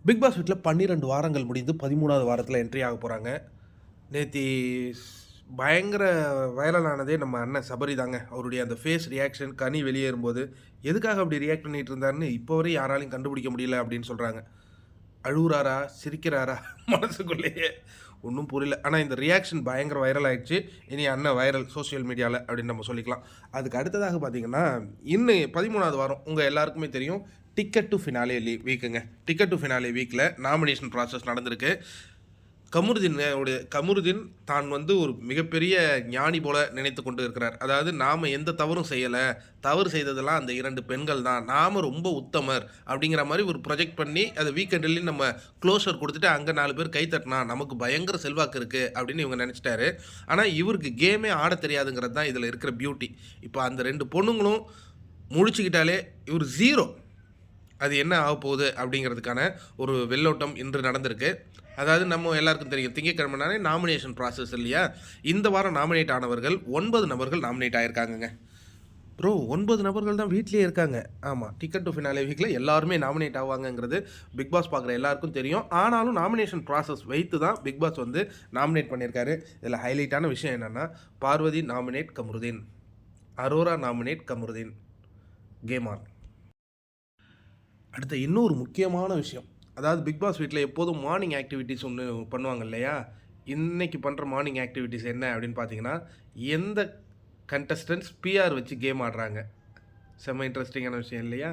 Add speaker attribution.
Speaker 1: Big pass வீட்டில் 12 வாரங்கள் முடிந்து 13வது வாரத்தில் என்ட்ரி ஆக போகிறாங்க. நேத்தி பயங்கர வைரல் ஆனதே நம்ம அண்ணன் சபரி தாங்க. அவருடைய அந்த ஃபேஸ் ரியாக்ஷன் கனி வெளியேறும்போது, எதுக்காக அப்படி ரியாக்ட் பண்ணிட்டு இருந்தாருன்னு இப்போ வரை யாராலையும் கண்டுபிடிக்க முடியல அப்படின்னு சொல்கிறாங்க. அழுவுறாரா? சிரிக்கிறாரா? மனசுக்குள்ளேயே ஒன்றும் புரியல. ஆனால் இந்த ரியாக்ஷன் பயங்கர வைரல் ஆயிடுச்சு. இனி அண்ணன் வைரல் சோஷியல் மீடியாவில் அப்படின்னு நம்ம சொல்லிக்கலாம். அதுக்கு அடுத்ததாக பார்த்தீங்கன்னா, இன்னும் 13வது வாரம் உங்கள் எல்லாருக்குமே தெரியும். டிக்கெட் டு ஃபினாலே வீக்குங்க. டிக்கெட் டு ஃபினாலே வீக்கில் நாமினேஷன் ப்ராசஸ் நடந்திருக்கு. கமருதீன் தான் வந்து ஒரு மிகப்பெரிய ஞானி போல நினைத்து கொண்டு இருக்கிறார். அதாவது நாம் எந்த தவறும் செய்யலை, தவறு செய்ததெல்லாம் அந்த 2 பெண்கள் தான், நாம் ரொம்ப உத்தமர் அப்படிங்கிற மாதிரி ஒரு ப்ரொஜெக்ட் பண்ணி அதை வீக்கெண்ட்லேயும் நம்ம க்ளோஷர் கொடுத்துட்டு அங்கே 4 பேர் கை தட்டினா நமக்கு பயங்கர செல்வாக்கு இருக்குது அப்படின்னு இவங்க நினச்சிட்டாரு. ஆனால் இவருக்கு கேமே ஆட தெரியாதுங்கிறது தான் இதில் இருக்கிற பியூட்டி. இப்போ அந்த 2 பொண்ணுங்களும் முழிச்சுக்கிட்டாலே இவர் ஜீரோ. அது என்ன ஆக போகுது அப்படிங்கிறதுக்கான ஒரு வெள்ளோட்டம் இன்று நடந்திருக்கு. அதாவது நம்ம எல்லாருக்கும் தெரியும், திங்கட்கிழமைனாலே நாமினேஷன் ப்ராசஸ் இல்லையா? இந்த வாரம் நாமினேட் ஆனவர்கள் 9 நபர்கள் நாமினேட் ஆகியிருக்காங்கங்க. ப்ரோ 9 நபர்கள் தான் வீட்லேயே இருக்காங்க. ஆமாம், டிக்கெட் டு ஃபினாலே வீக்கில் எல்லாருமே நாமினேட் ஆவாங்கங்கிறது பிக் பாஸ் பார்க்குற எல்லாருக்கும் தெரியும். ஆனாலும் நாமினேஷன் ப்ராசஸ் வைத்து தான் பிக் பாஸ் வந்து நாமினேட் பண்ணியிருக்காரு. இதில் ஹைலைட்டான விஷயம் என்னென்னா, Parvathi nominate Kamaruddin, Aurora nominate Kamaruddin, game on. அடுத்த இன்னொரு முக்கியமான விஷயம், அதாவது பிக் பாஸ் வீட்டில் எப்போதும் மார்னிங் ஆக்டிவிட்டீஸ் ஒன்று பண்ணுவாங்க இல்லையா? இன்றைக்கி பண்ணுற மார்னிங் ஆக்டிவிட்டீஸ் என்ன அப்படின்னு பார்த்தீங்கன்னா, எந்த கண்டஸ்டன்ஸ் பிஆர் வச்சு கேம் ஆடுறாங்க. செம்ம இன்ட்ரெஸ்டிங்கான விஷயம் இல்லையா?